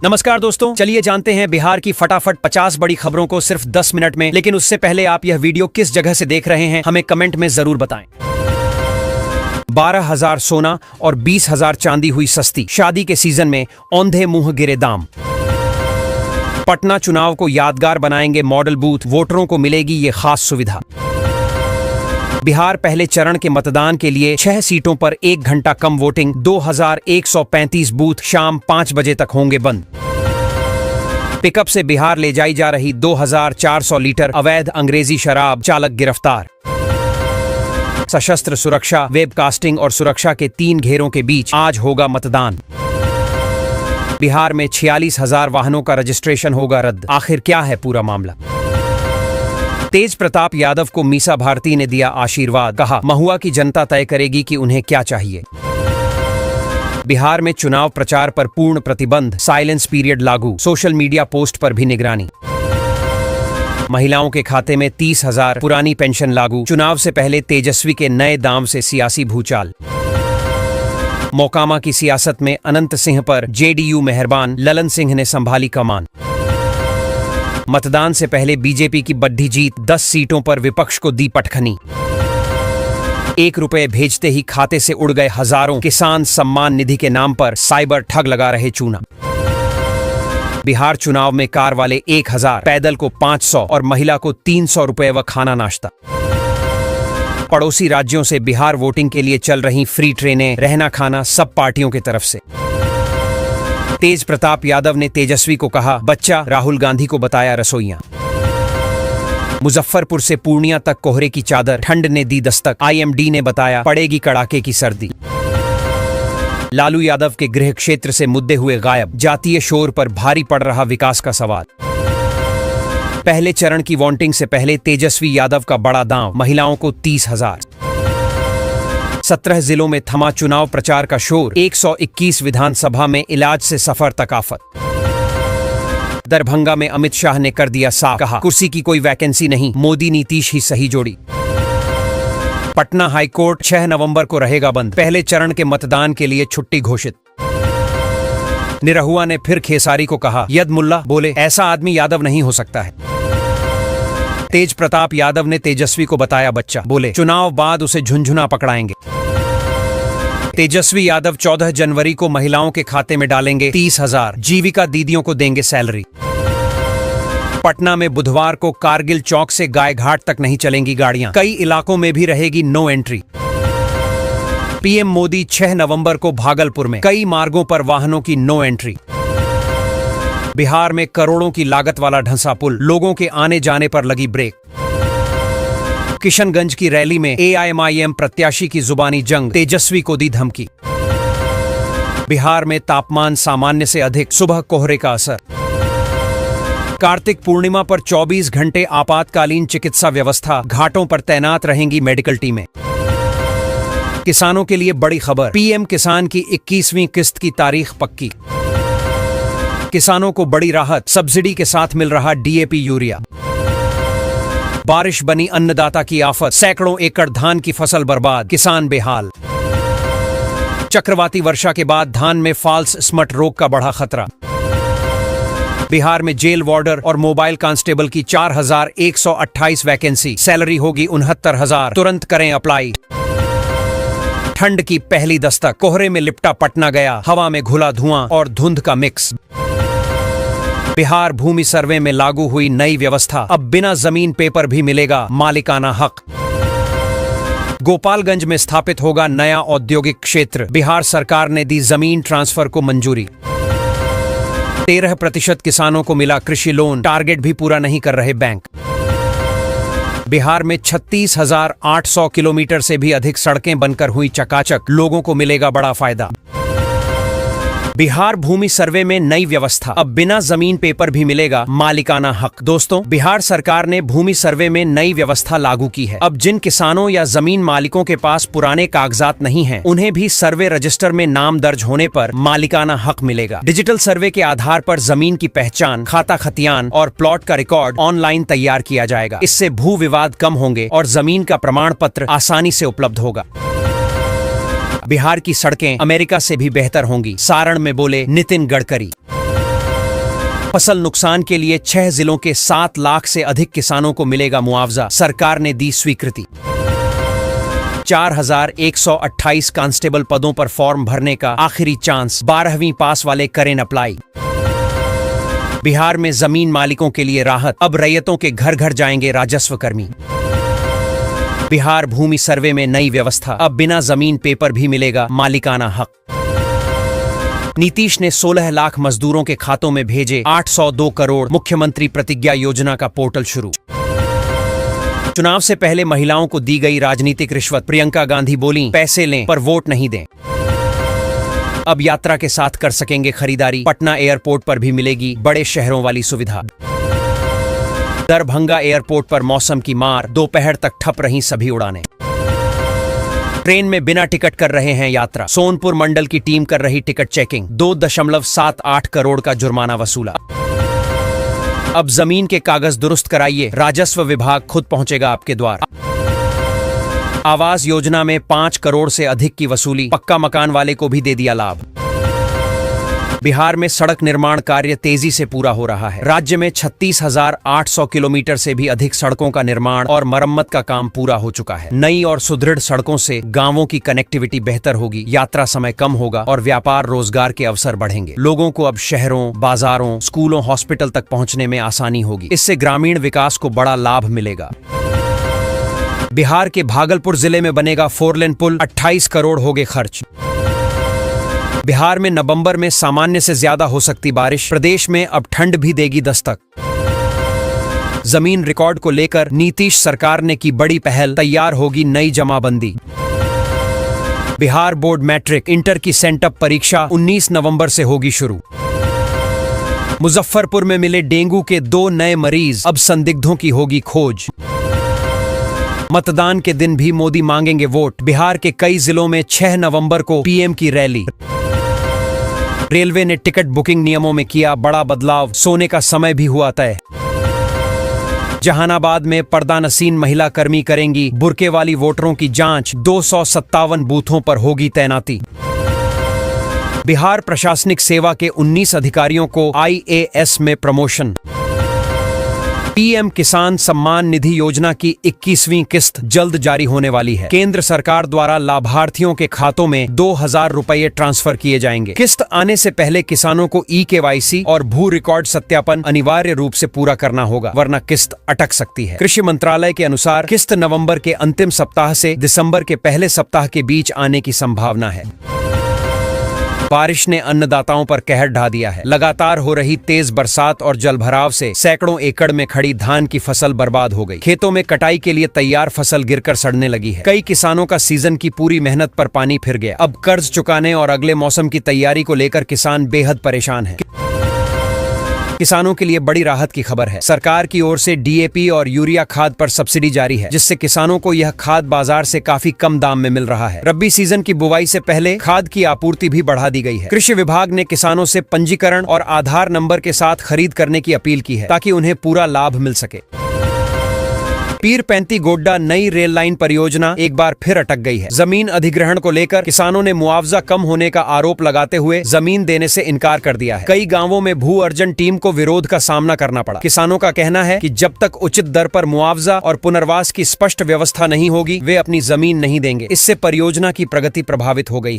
नमस्कार दोस्तों, चलिए जानते हैं बिहार की फटाफट 50 बड़ी खबरों को सिर्फ 10 मिनट में। लेकिन उससे पहले आप यह वीडियो किस जगह से देख रहे हैं हमें कमेंट में जरूर बताएं। 12,000 सोना और 20,000 चांदी हुई सस्ती, शादी के सीजन में औंधे मुंह गिरे दाम। पटना चुनाव को यादगार बनाएंगे मॉडल बूथ, वोटरों को मिलेगी ये खास सुविधा। बिहार पहले चरण के मतदान के लिए 6 सीटों पर 1 घंटा कम वोटिंग, 2135 बूथ शाम 5 बजे तक होंगे बंद। पिकअप से बिहार ले जाई जा रही 2400 लीटर अवैध अंग्रेजी शराब, चालक गिरफ्तार। सशस्त्र सुरक्षा, वेबकास्टिंग और सुरक्षा के 3 घेरों के बीच आज होगा मतदान। बिहार में 46,000 वाहनों का रजिस्ट्रेशन होगा रद्द। आखिर क्या है पूरा मामला? तेज प्रताप यादव को मीसा भारती ने दिया आशीर्वाद, कहा महुआ की जनता तय करेगी कि उन्हें क्या चाहिए। बिहार में चुनाव प्रचार पर पूर्ण प्रतिबंध, साइलेंस पीरियड लागू, सोशल मीडिया पोस्ट पर भी निगरानी। महिलाओं के खाते में 30,000 पुरानी पेंशन लागू, चुनाव से पहले तेजस्वी के नए दाम से सियासी भूचाल। मोकामा की सियासत में अनंत सिंह पर जेडीयू मेहरबान, ललन सिंह ने संभाली कमान। मतदान से पहले बीजेपी की बड्ढी जीत, 10 सीटों पर विपक्ष को दी पटखनी। 1 रुपए भेजते ही खाते से उड़ गए हजारों, किसान सम्मान निधि के नाम पर साइबर ठग लगा रहे चूना। बिहार चुनाव में कार वाले 1000, पैदल को 500 और महिला को 300 रुपए व खाना नाश्ता। पड़ोसी राज्यों से बिहार वोटिंग के लिए चल रही फ्री ट्रेनें, रहना खाना सब पार्टियों की तरफ से। तेज प्रताप यादव ने तेजस्वी को कहा बच्चा, राहुल गांधी को बताया रसोइयां। मुजफ्फरपुर से पूर्णिया तक कोहरे की चादर, ठंड ने दी दस्तक, आईएमडी ने बताया पड़ेगी कड़ाके की सर्दी। लालू यादव के गृह क्षेत्र से मुद्दे हुए गायब, जातीय शोर पर भारी पड़ रहा विकास का सवाल। पहले चरण की वोटिंग से पहले तेजस्वी यादव का बड़ा दांव, महिलाओं को 30,000। 17 जिलों में थमा चुनाव प्रचार का शोर, 121 विधानसभा में इलाज से सफर तक आफत। दरभंगा में अमित शाह ने कर दिया साफ, कहा कुर्सी की कोई वैकेंसी नहीं, मोदी नीतीश ही सही जोड़ी। पटना हाईकोर्ट 6 नवंबर को रहेगा बंद, पहले चरण के मतदान के लिए छुट्टी घोषित। निरहुआ ने फिर खेसारी को कहा यद मुल्ला, बोले ऐसा आदमी यादव नहीं हो सकता है। तेज प्रताप यादव ने तेजस्वी को बताया बच्चा, बोले चुनाव बाद उसे झुनझुना पकड़ाएंगे। तेजस्वी यादव 14 जनवरी को महिलाओं के खाते में डालेंगे 30,000, जीविका दीदियों को देंगे सैलरी। पटना में बुधवार को कारगिल चौक से गायघाट तक नहीं चलेंगी गाड़ियां, कई इलाकों में भी रहेगी नो एंट्री। पीएम मोदी 6 नवंबर को भागलपुर में, कई मार्गों पर वाहनों की नो एंट्री। बिहार में करोड़ों की लागत वाला ढंसा पुल, लोगों के आने जाने पर लगी ब्रेक। किशनगंज की रैली में एआईएमआईएम प्रत्याशी की जुबानी जंग, तेजस्वी को दी धमकी। बिहार में तापमान सामान्य से अधिक, सुबह कोहरे का असर। कार्तिक पूर्णिमा पर 24 घंटे आपातकालीन चिकित्सा व्यवस्था, घाटों पर तैनात रहेंगी मेडिकल टीमें। किसानों के लिए बड़ी खबर, पीएम किसान की 21वीं किस्त की तारीख पक्की। किसानों को बड़ी राहत, सब्सिडी के साथ मिल रहा डीएपी यूरिया। बारिश बनी अन्नदाता की आफत, सैकड़ों एकड़ धान की फसल बर्बाद, किसान बेहाल। चक्रवाती वर्षा के बाद धान में फॉल्स स्मट रोग का बढ़ा खतरा। बिहार में जेल वार्डर और मोबाइल कांस्टेबल की 4128 वैकेंसी, सैलरी होगी 69,000, तुरंत करें अप्लाई। ठंड की पहली दस्तक, कोहरे में लिपटा पटना गया, हवा में घुला धुआं और धुंध का मिक्स। बिहार भूमि सर्वे में लागू हुई नई व्यवस्था, अब बिना जमीन पेपर भी मिलेगा मालिकाना हक। गोपालगंज में स्थापित होगा नया औद्योगिक क्षेत्र, बिहार सरकार ने दी जमीन ट्रांसफर को मंजूरी। 13% किसानों को मिला कृषि लोन, टारगेट भी पूरा नहीं कर रहे बैंक। बिहार में 36,800 किलोमीटर से भी अधिक सड़कें बनकर हुई चकाचक, लोगों को मिलेगा बड़ा फायदा। बिहार भूमि सर्वे में नई व्यवस्था, अब बिना जमीन पेपर भी मिलेगा मालिकाना हक। दोस्तों, बिहार सरकार ने भूमि सर्वे में नई व्यवस्था लागू की है। अब जिन किसानों या जमीन मालिकों के पास पुराने कागजात नहीं हैं, उन्हें भी सर्वे रजिस्टर में नाम दर्ज होने पर मालिकाना हक मिलेगा। डिजिटल सर्वे के आधार पर जमीन की पहचान, खाता खतियान और प्लॉट का रिकॉर्ड ऑनलाइन तैयार किया जाएगा। इससे भू विवाद कम होंगे और जमीन का प्रमाण पत्र आसानी से उपलब्ध होगा। बिहार की सड़कें अमेरिका से भी बेहतर होंगी, सारण में बोले नितिन गडकरी। फसल नुकसान के लिए 6 जिलों के 7 लाख से अधिक किसानों को मिलेगा मुआवजा, सरकार ने दी स्वीकृति। 4128 कांस्टेबल पदों पर फॉर्म भरने का आखिरी चांस, 12वीं पास वाले करें अप्लाई। बिहार में जमीन मालिकों के लिए राहत, अब रैयतों के घर घर जाएंगे राजस्व कर्मी। बिहार भूमि सर्वे में नई व्यवस्था, अब बिना जमीन पेपर भी मिलेगा मालिकाना हक। नीतीश ने 16 लाख मजदूरों के खातों में भेजे 802 करोड़, मुख्यमंत्री प्रतिज्ञा योजना का पोर्टल शुरू। चुनाव से पहले महिलाओं को दी गई राजनीतिक रिश्वत, प्रियंका गांधी बोलीं पैसे लें पर वोट नहीं दें। अब यात्रा के साथ कर सकेंगे खरीदारी, पटना एयरपोर्ट पर भी मिलेगी बड़े शहरों वाली सुविधा। दरभंगा एयरपोर्ट पर मौसम की मार, दोपहर तक ठप रहीं सभी उड़ानें। ट्रेन में बिना टिकट कर रहे हैं यात्रा, सोनपुर मंडल की टीम कर रही टिकट चेकिंग, 2.78 करोड़ का जुर्माना वसूला। अब जमीन के कागज दुरुस्त कराइए, राजस्व विभाग खुद पहुंचेगा आपके द्वार। आवास योजना में 5 करोड़ से अधिक की वसूली, पक्का मकान वाले को भी दे दिया लाभ। बिहार में सड़क निर्माण कार्य तेजी से पूरा हो रहा है। राज्य में 36,800 किलोमीटर से भी अधिक सड़कों का निर्माण और मरम्मत का काम पूरा हो चुका है। नई और सुदृढ़ सड़कों से गांवों की कनेक्टिविटी बेहतर होगी, यात्रा समय कम होगा और व्यापार रोजगार के अवसर बढ़ेंगे। लोगों को अब शहरों, बाजारों, स्कूलों, हॉस्पिटल तक पहुंचने में आसानी होगी। इससे ग्रामीण विकास को बड़ा लाभ मिलेगा। बिहार के भागलपुर जिले में बनेगा 4 लेन पुल, 28 करोड़ हो गए खर्च। बिहार में नवंबर में सामान्य से ज्यादा हो सकती बारिश, प्रदेश में अब ठंड भी देगी दस्तक। जमीन रिकॉर्ड को लेकर नीतीश सरकार ने की बड़ी पहल, तैयार होगी नई जमाबंदी। बिहार बोर्ड मैट्रिक इंटर की सेंटअप परीक्षा 19 नवंबर से होगी शुरू। मुजफ्फरपुर में मिले डेंगू के 2 नए मरीज, अब संदिग्धों की होगी खोज। मतदान के दिन भी मोदी मांगेंगे वोट, बिहार के कई जिलों में 6 नवंबर को पीएम की रैली। रेलवे ने टिकट बुकिंग नियमों में किया बड़ा बदलाव, सोने का समय भी हुआ तय। जहानाबाद में पर्दानसीन महिला कर्मी करेंगी बुर्के वाली वोटरों की जांच, 257 बूथों पर होगी तैनाती। बिहार प्रशासनिक सेवा के 19 अधिकारियों को आईएएस में प्रमोशन। पीएम किसान सम्मान निधि योजना की 21वीं किस्त जल्द जारी होने वाली है। केंद्र सरकार द्वारा लाभार्थियों के खातों में 2,000 रुपये ट्रांसफर किए जाएंगे। किस्त आने से पहले किसानों को ई-केवाईसी और भू रिकॉर्ड सत्यापन अनिवार्य रूप से पूरा करना होगा, वरना किस्त अटक सकती है। कृषि मंत्रालय के अनुसार किस्त नवंबर के अंतिम सप्ताह से दिसंबर के पहले सप्ताह के बीच आने की संभावना है। बारिश ने अन्नदाताओं पर कहर ढा दिया है। लगातार हो रही तेज बरसात और जलभराव से सैकड़ों एकड़ में खड़ी धान की फसल बर्बाद हो गई। खेतों में कटाई के लिए तैयार फसल गिरकर सड़ने लगी है। कई किसानों का सीजन की पूरी मेहनत पर पानी फिर गया। अब कर्ज चुकाने और अगले मौसम की तैयारी को लेकर किसान बेहद परेशान है। किसानों के लिए बड़ी राहत की खबर है। सरकार की ओर से डीएपी और यूरिया खाद पर सब्सिडी जारी है, जिससे किसानों को यह खाद बाजार से काफी कम दाम में मिल रहा है। रब्बी सीजन की बुवाई से पहले खाद की आपूर्ति भी बढ़ा दी गई है। कृषि विभाग ने किसानों से पंजीकरण और आधार नंबर के साथ खरीद करने की अपील की है, ताकि उन्हें पूरा लाभ मिल सके। पीरपैंती गोड्डा नई रेल लाइन परियोजना एक बार फिर अटक गई है। जमीन अधिग्रहण को लेकर किसानों ने मुआवजा कम होने का आरोप लगाते हुए जमीन देने से इनकार कर दिया है। कई गांवों में भू अर्जन टीम को विरोध का सामना करना पड़ा। किसानों का कहना है कि जब तक उचित दर पर मुआवजा और पुनर्वास की स्पष्ट व्यवस्था नहीं होगी, वे अपनी जमीन नहीं देंगे। इससे परियोजना की प्रगति प्रभावित हो गई है।